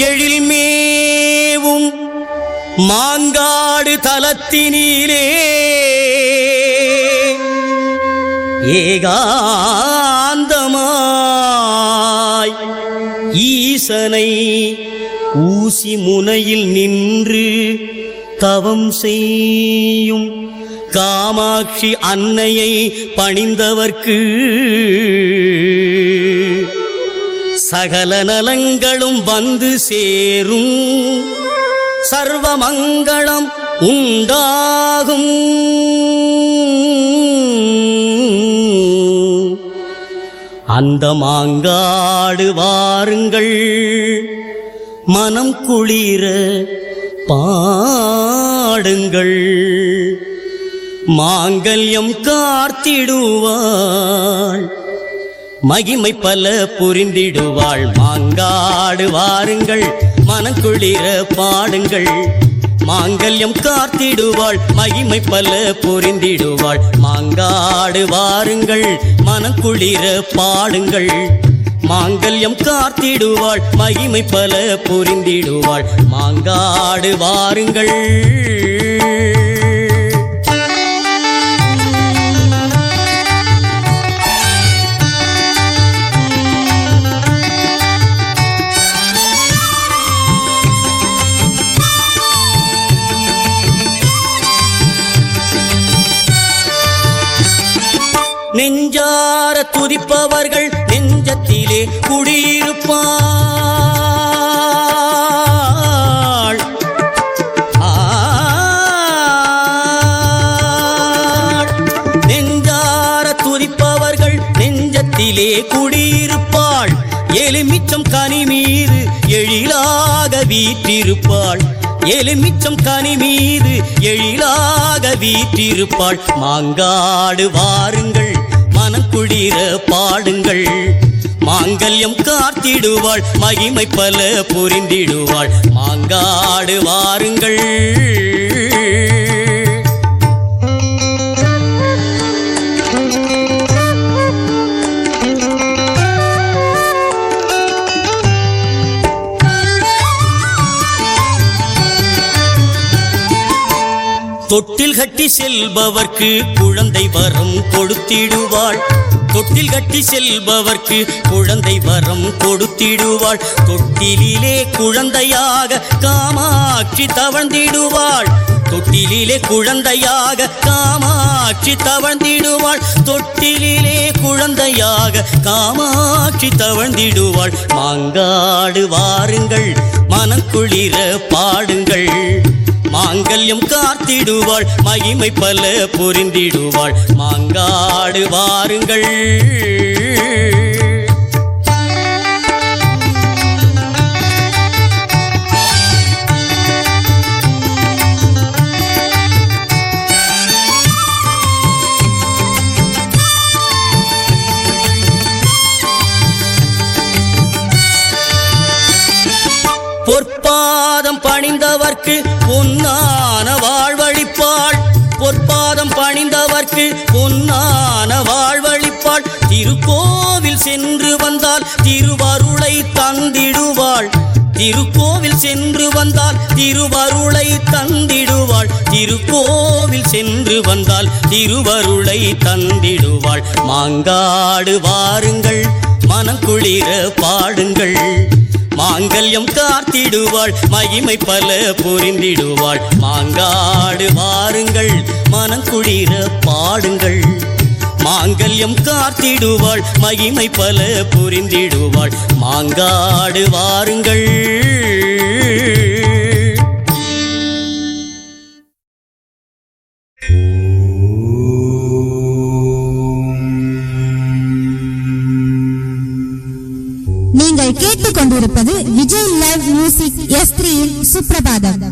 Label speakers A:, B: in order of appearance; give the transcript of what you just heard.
A: எழில்மேவும் மாங்காடு தலத்தினிலே ஏகாந்தமாய் ஈசனை ஊசி முனையில் நின்று தவம் செய்யும் காமாட்சி அன்னையை பணிந்தவர்க்கு சகல நலங்களும் வந்து சேரும், சர்வமங்களம் உண்டாகும். அந்த மாங்காடு வாருங்கள், மனம் குளிர பாடுங்கள், மாங்கல்யம் காத்திடுவாள், மகிமை பல புரிந்திடுவாள். மாங்காடு வாருங்கள், மனம் குளிர பாடுங்கள், மாங்கல்யம் காத்திடுவாள், மகிமை பல புரிந்திடுவாள். மாங்காடு வாருங்கள், மனம் குளிர பாடுங்கள், மாங்கல்யம் காத்திடுவாள், மகிமை பல புரிந்திடுவாள். மாங்காடு வாருங்கள். நெஞ்சார துதிப்பவர்கள் நெஞ்சத்திலே குடியிருப்பாள். நெஞ்சார துதிப்பவர்கள் நெஞ்சத்திலே குடியிருப்பாள். எலுமிச்சம் கனி மீது எழிலாக வீற்றிருப்பாள், எலுமிச்சம் கனி மீது எழிலாக வீற்றிருப்பாள். மாங்காடு வாருங்கள், மனம் குளிர பாடுங்கள், மாங்கல்யம் காத்திடுவாள், மகிமை பல புரிந்திடுவாள். மாங்காடு வாருங்கள். தொட்டில் கட்டி செல்பவர்க்கு குழந்தை வரம் கொடுத்திடுவாள், தொட்டில் கட்டி செல்பவர்க்கு குழந்தை வரம் கொடுத்திடுவாள். தொட்டிலே குழந்தையாக காமாட்சி தவழ்ந்திடுவாள், தொட்டிலே குழந்தையாக காமாட்சி தவழ்ந்திடுவாள், தொட்டிலே குழந்தையாக காமாட்சி தவழ்ந்திடுவாள். மாங்காடு வாருங்கள், மனக்குளிர பாடுங்கள், மாங்கல்யம் காத்திடுவாள், மகிமை பல புரிந்திடுவாள். மாங்காடு வாருங்கள். பொற்பாதம் பணிந்தவர்க்கு பொன்னான வாழ்வழிப்பாள், பொற்பாதம் பணிந்தவர்க்கு பொன்னான வாழ்வழிப்பாள். திருக்கோவில் சென்று வந்தால் திருவருளை தந்திடுவாள், திருக்கோவில் சென்று வந்தால் திருவருளை தந்திடுவாள், திருக்கோவில் சென்று வந்தால் திருவருளை தந்திடுவாள். மாங்காடு வாருங்கள், மனக்குளிர பாடுங்கள், மாங்கல்யம் காத்திடுவாள், மகிமை பல புரிந்திடுவாள். மாங்காடு வாருங்கள், மனக்குளிர பாடுங்கள், மாங்கல்யம் காத்திடுவாள், மகிமை பல புரிந்திடுவாள். மாங்காடு வாருங்கள்.
B: நீங்கள் கேட்டுக்கொண்டிருப்பது Vijay live music S3 Suprabhatam.